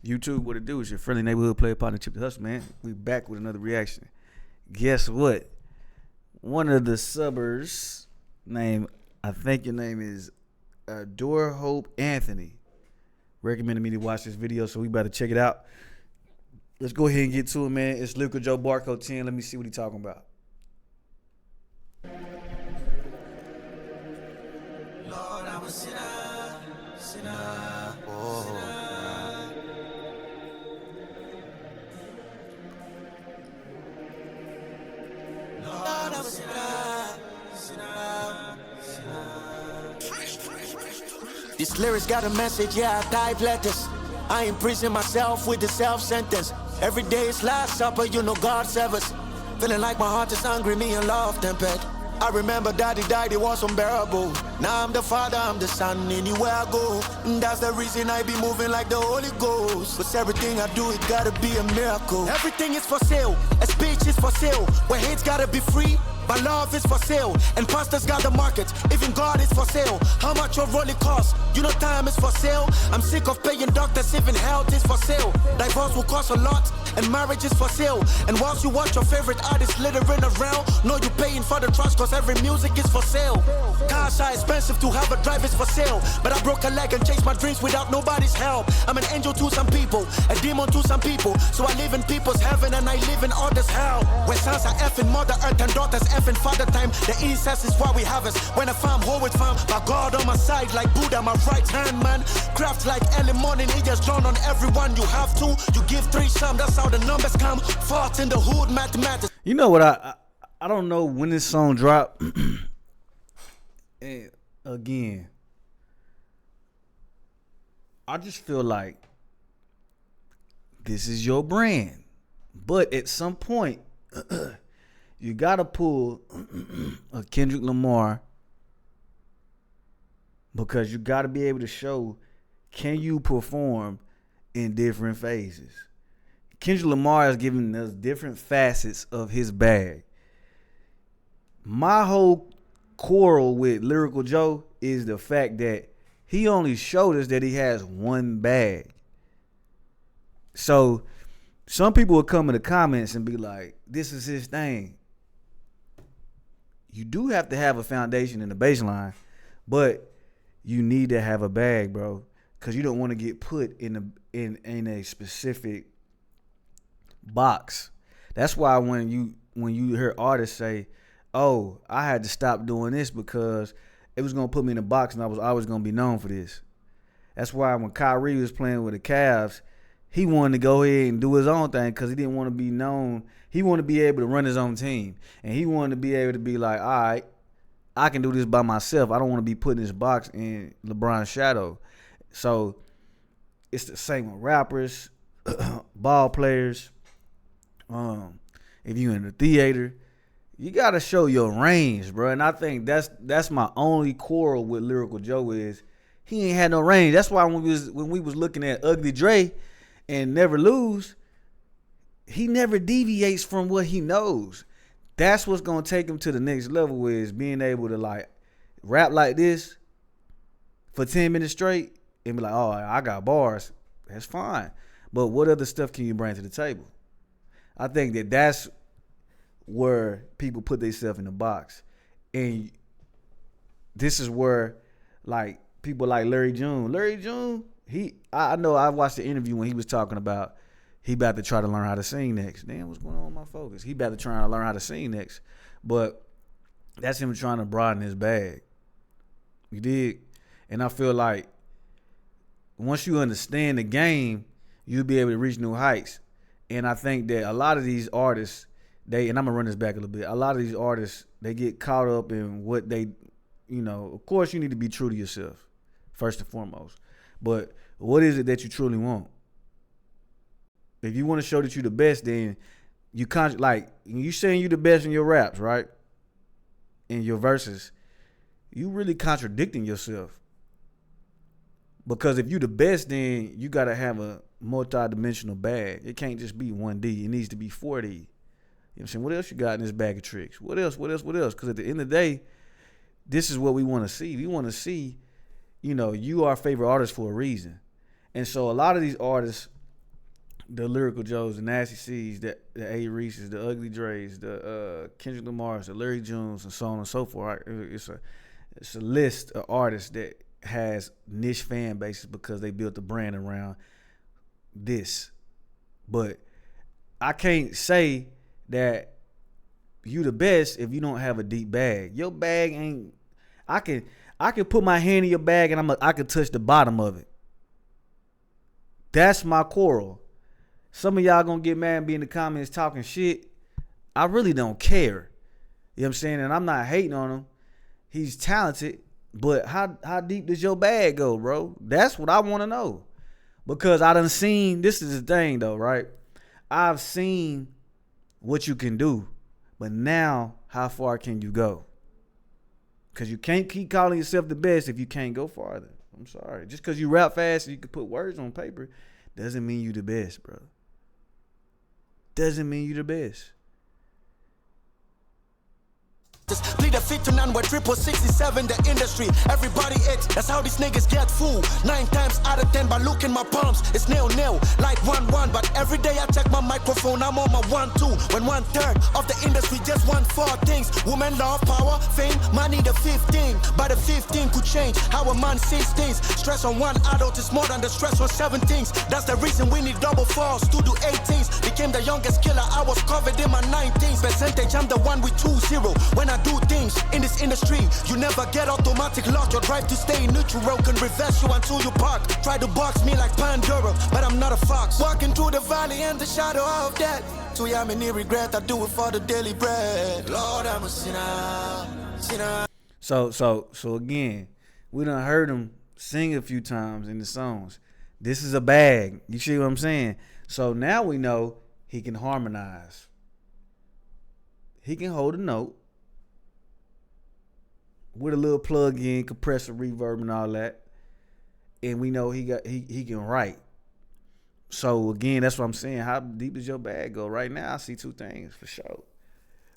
YouTube, what it do is your friendly neighborhood player partner, Chip the Hustle, man. We back with another reaction. Guess what? One of the subbers named, I think your name is Dora Hope Anthony, recommended me to watch this video, so we better check it out. Let's go ahead and get to it, man. It's Lyrical Joe, BarCode 10. Let me see what he's talking about. Lord, I'm a sinner, oh. Lord, I'm a sinner. These lyrics got a message, yeah, I type letters. I imprison myself with the self-sentence. Every day is last supper, you know God severs. Feeling like my heart is hungry, me and love tempered. I remember daddy died, it was unbearable. Now I'm the father, I'm the son, anywhere I go. And that's the reason I be moving like the Holy Ghost. Cause everything I do, it gotta be a miracle. Everything is for sale, a speech is for sale. Where hate's gotta be free, my love is for sale. And pastors got the market, even God is for sale. How much your roll it cost? You know time is for sale. I'm sick of paying doctors, even health is for sale. Divorce will cost a lot, and marriage is for sale. And whilst you watch your favorite artist littering around, know you paying for the trust, cause every music is for sale. Cars are expensive, to have a drive is for sale. But I broke a leg and chased my dreams without nobody's help. I'm an angel to some people, a demon to some people. So I live in people's heaven and I live in others' hell. Where sons are effing Mother Earth and daughters effing Father Time. The incest is what we harvest. When I farm, always farm. My God on my side like Buddha, my right hand man. Craft like early morning, he just drawn on everyone. You have to, you give 3 some, that's how the numbers come. Fought in the hood, mathematics. You know what, I don't know when this song dropped. And again, I just feel like this is your brand. But at some point, you gotta pull a Kendrick Lamar, because you gotta be able to show, can you perform in different phases? Kendrick Lamar has given us different facets of his bag. My whole quarrel with Lyrical Joe is the fact that he only showed us that he has one bag. So some people will come in the comments and be like, this is his thing. You do have to have a foundation in the baseline, but you need to have a bag, bro, because you don't want to get put in a specific box. That's why when you hear artists say, oh, I had to stop doing this because it was gonna put me in a box and I was always gonna be known for this. That's why when Kyrie was playing with the Cavs, he wanted to go ahead and do his own thing because he didn't want to be known. He wanted to be able to run his own team, and he wanted to be able to be like, all right, I can do this by myself. I don't want to be put in this box in LeBron's shadow. So it's the same with rappers, ball players. If you in the theater, you gotta show your range, bro. And I think that's my only quarrel with Lyrical Joe is he ain't had no range. That's why when we was looking at Ugly Dre and Never Lose, he never deviates from what he knows. That's what's gonna take him to the next level, is being able to like rap like this for 10 minutes straight and be like, oh, I got bars. That's fine. But what other stuff can you bring to the table? I think that's where people put themselves in the box. And this is where like people like Larry June, I know I watched the interview when he was talking about he about to try to learn how to sing next. Damn, what's going on with my focus? He about to try to learn how to sing next. But that's him trying to broaden his bag. You dig? And I feel like once you understand the game, you'll be able to reach new heights. And I think that a lot of these artists, and I'm gonna run this back a little bit. A lot of these artists, they get caught up in what they, of course you need to be true to yourself, first and foremost. But what is it that you truly want? If you want to show that you're the best, then you like you saying you the best in your raps, right? In your verses, you really contradicting yourself. Because if you the best, then you gotta have a multi-dimensional bag. It can't just be 1D. It needs to be 4D. You know what I'm saying? What else you got in this bag of tricks? What else? Because at the end of the day, this is what we want to see. We want to see, you are our favorite artist for a reason. And so a lot of these artists, the Lyrical Joes, the Nasty C's, the A. Reese's, the Ugly Dre's, the Kendrick Lamar's, the Larry Junes, and so on and so forth. It's a list of artists that has niche fan bases because they built the brand around this. But I can't say that you the best if you don't have a deep bag. Your bag ain't. I can put my hand in your bag and I can touch the bottom of it. That's my quarrel. Some of y'all gonna get mad and be in the comments talking shit. I really don't care. You know what I'm saying? And I'm not hating on him. He's talented, but how deep does your bag go, bro? That's what I want to know. Because I done seen, this is the thing though, right? I've seen what you can do, but now how far can you go? Because you can't keep calling yourself the best if you can't go farther. I'm sorry. Just because you rap fast and you can put words on paper doesn't mean you the best, bro. Doesn't mean you the best. Plead a fit to none with 667 the industry. Everybody eats, that's how these niggas get full. 9 times out of 10, but look in my palms, it's nil, like 1-1. But every day I check my microphone, I'm on my 1-2. When 1/3 of the industry just want 4 things: women, love, power, fame, money, the 15. But the 15 could change how a man sees things. Stress on one adult is more than the stress on 17s. That's the reason we need double fours to do 18s. Became the youngest killer, I was covered in my 19s. Percentage, I'm the one with 2-0. When I do things in this industry, you never get automatic lock. Your drive to stay neutral can reverse you until you park. Try to box me like Pandora, but I'm not a fox. Walking through the valley and the shadow of death. So yeah, I'm in regret, I do it for the daily bread. Lord, I'm a sinner. So again, we done heard him sing a few times in the songs. This is a bag. You see what I'm saying? So now we know he can harmonize. He can hold a note with a little plug-in, compressor, reverb, and all that. And we know he can write. So again, that's what I'm saying. How deep does your bag go? Right now, I see 2 things for sure.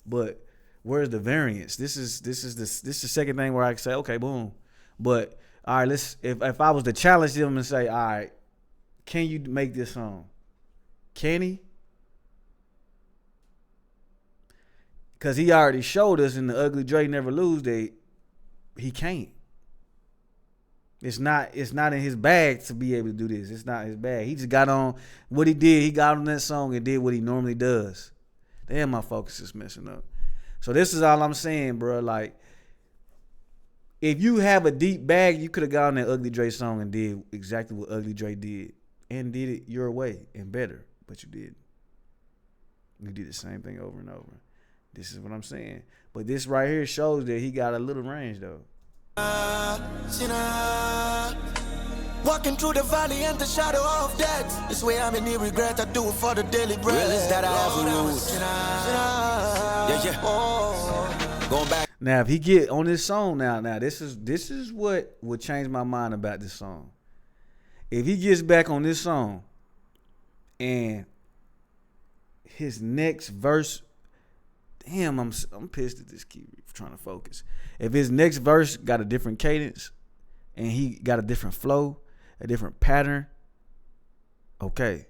But where's the variance? This is the second thing where I can say, okay, boom. But all right, if I was to challenge him and say, all right, can you make this song? Can he? Because he already showed us in the Ugly Dre Never Lose that he can't. It's not in his bag to be able to do this. It's not his bag. He just got on what he did. He got on that song and did what he normally does. Damn, my focus is messing up. So this is all I'm saying, bro. Like, if you have a deep bag, you could have got on that Ugly Dre song and did exactly what Ugly Dre did. And did it your way and better. But you did. You did the same thing over and over. This is what I'm saying. But this right here shows that he got a little range, though. Walking through the valley and the shadow of death. This way I'm in regret, I do it for the daily bread. Realize that I have a root. Going back. Now, if he get on this song now this is what would change my mind about this song. If he gets back on this song and his next verse, damn, I'm pissed at this key trying to focus. If his next verse got a different cadence and he got a different flow, a different pattern, okay.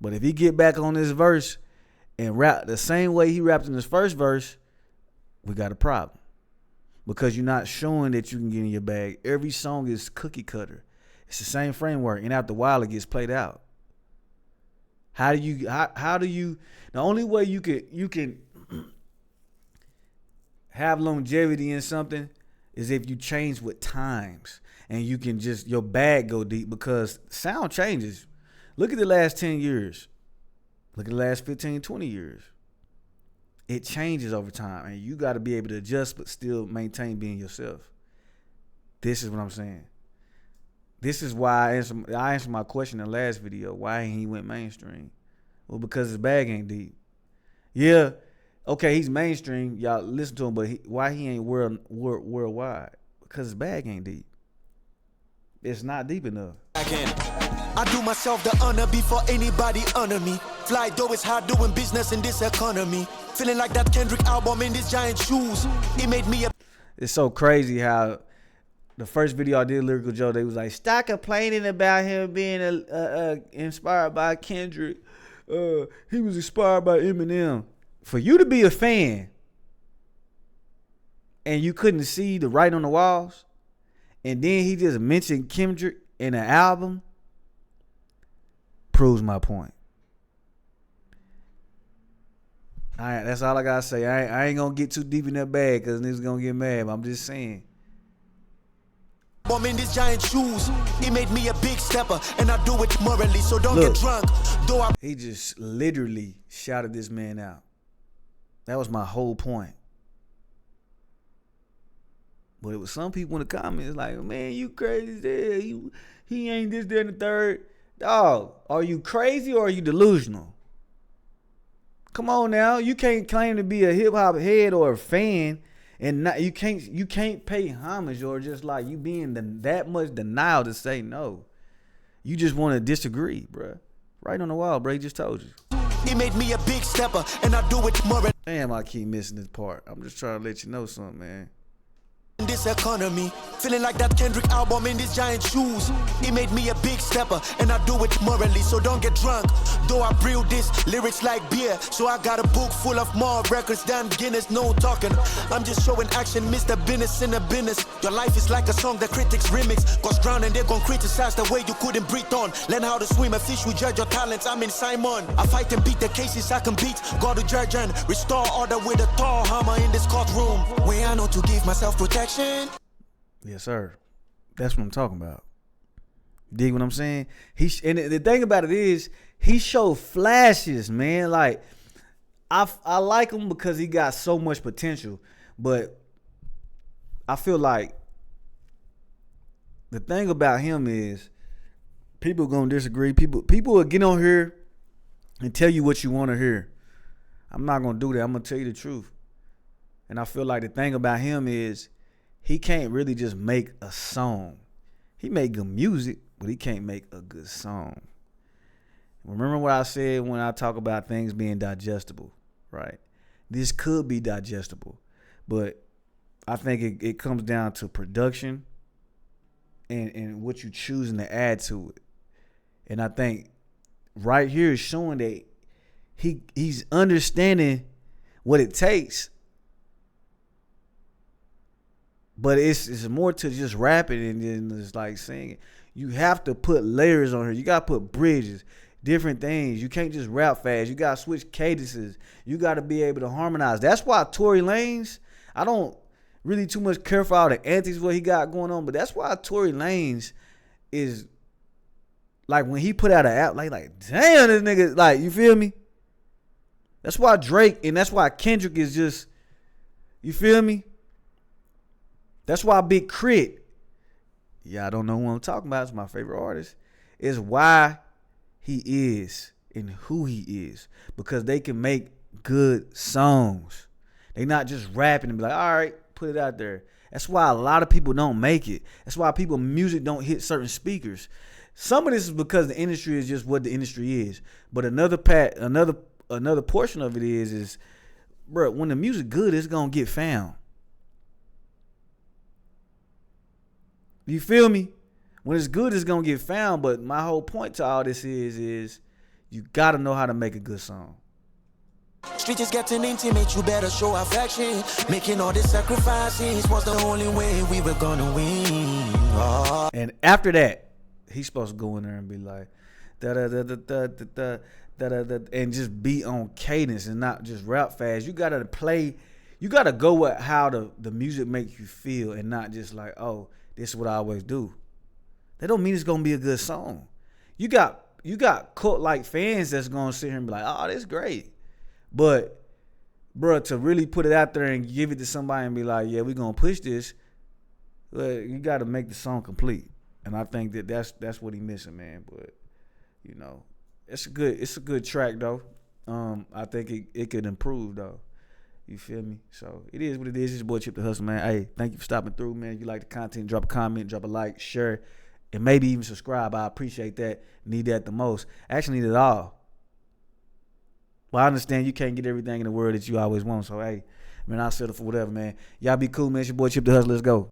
But if he get back on this verse and rap the same way he rapped in his first verse, we got a problem. Because you're not showing that you can get in your bag. Every song is cookie cutter. It's the same framework, and after a while it gets played out. How do you the only way you can have longevity in something is if you change with times and you can just your bag go deep, because sound changes. Look at the last 10 years. Look at the last 15, 20 years. It changes over time, and you got to be able to adjust but still maintain being yourself. This is what I'm saying. This is why I answered my question in the last video. Why he went mainstream? Well, because his bag ain't deep. Yeah, okay, he's mainstream. Y'all listen to him, but why he ain't worldwide? Because his bag ain't deep. It's not deep enough. I do myself the honor before anybody honor me. Fly though it's hard doing business in this economy. Feeling like that Kendrick album in these giant shoes. It made me It's so crazy how the first video I did, Lyrical Joe, they was like, stop complaining about him being inspired by Kendrick. He was inspired by Eminem. For you to be a fan and you couldn't see the writing on the walls, and then he just mentioned Kendrick in an album, proves my point. That's all I gotta say. I ain't gonna get too deep in that bag because niggas gonna get mad, but I'm just saying. I'm in these giant shoes. It made me a big stepper, and I do it morally, so don't get drunk. He just literally shouted this man out. That was my whole point. But it was some people in the comments like, man, you crazy there. He ain't this, that, and the third. Dog, are you crazy or are you delusional? Come on now. You can't claim to be a hip hop head or a fan and not you can't pay homage or just like you being that much denial to say no. You just want to disagree, bruh. Right on the wall, bro. He just told you. He made me a big stepper, and I do it more. Damn, I keep missing this part. I'm just trying to let you know something, man. In this economy, feeling like that Kendrick album in these giant shoes. It made me a big stepper, and I do it morally, so don't get drunk. Though I brew this lyrics like beer, so I got a book full of more records than Guinness. No talking, I'm just showing action, Mr. Business in the business. Your life is like a song the critics remix. Cause drowning, they're gonna criticize the way you couldn't breathe on. Learn how to swim, a fish will judge your talents. I'm in Simon. I fight and beat the cases I can beat. God to judge and restore order with a tall hammer in this courtroom. Where I know to give myself protection. Yes, sir. That's what I'm talking about. Dig what I'm saying? And the thing about it is, he showed flashes, man. Like, I like him because he got so much potential, but I feel like the thing about him is people gonna disagree. People will get on here and tell you what you want to hear. I'm not gonna do that. I'm gonna tell you the truth. And I feel like the thing about him is he can't really just make a song. He make good music, but he can't make a good song. Remember what I said when I talk about things being digestible, right? This could be digestible, but I think it comes down to production and what you're choosing to add to it. And I think right here is showing that he's understanding what it takes. But it's more to just rapping and then just like singing. You have to put layers on here. You got to put bridges, different things. You can't just rap fast. You got to switch cadences. You got to be able to harmonize. That's why Tory Lanez, I don't really too much care for all the antics what he got going on, but that's why Tory Lanez is like when he put out an app, like damn, this nigga, like, you feel me? That's why Drake and that's why Kendrick is just, you feel me? That's why Big Crit, yeah, I don't know who I'm talking about, it's my favorite artist, is why he is and who he is. Because they can make good songs. They not just rapping and be like, all right, put it out there. That's why a lot of people don't make it. That's why music don't hit certain speakers. Some of this is because the industry is just what the industry is. But another portion of it is, bro, when the music good, it's gonna get found. You feel me? When it's good, it's gonna get found. But my whole point to all this is you gotta know how to make a good song. Street is getting intimate, you better show affection. Making all the sacrifices was the only way we were gonna win. Oh. And after that, he's supposed to go in there and be like, da da da da da da da da, and just be on cadence and not just rap fast. You gotta play. You gotta go with how the music makes you feel and not just like, oh, this is what I always do. That don't mean it's gonna be a good song. You got cult like fans that's gonna sit here and be like, oh, that's great. But, bro, to really put it out there and give it to somebody and be like, yeah, we're gonna push this, you gotta make the song complete. And I think that's what he missing, man. But, you know, it's a good track though. I think it could improve though. You feel me? So it is what it is. It's your boy Chip the Hustle, man. Hey, thank you for stopping through, man. If you like the content, drop a comment, drop a like, share, and maybe even subscribe. I appreciate that. Need that the most. Actually need it all. Well, I understand you can't get everything in the world that you always want. So, hey, man, I'll settle for whatever, man. Y'all be cool, man. It's your boy Chip the Hustle. Let's go.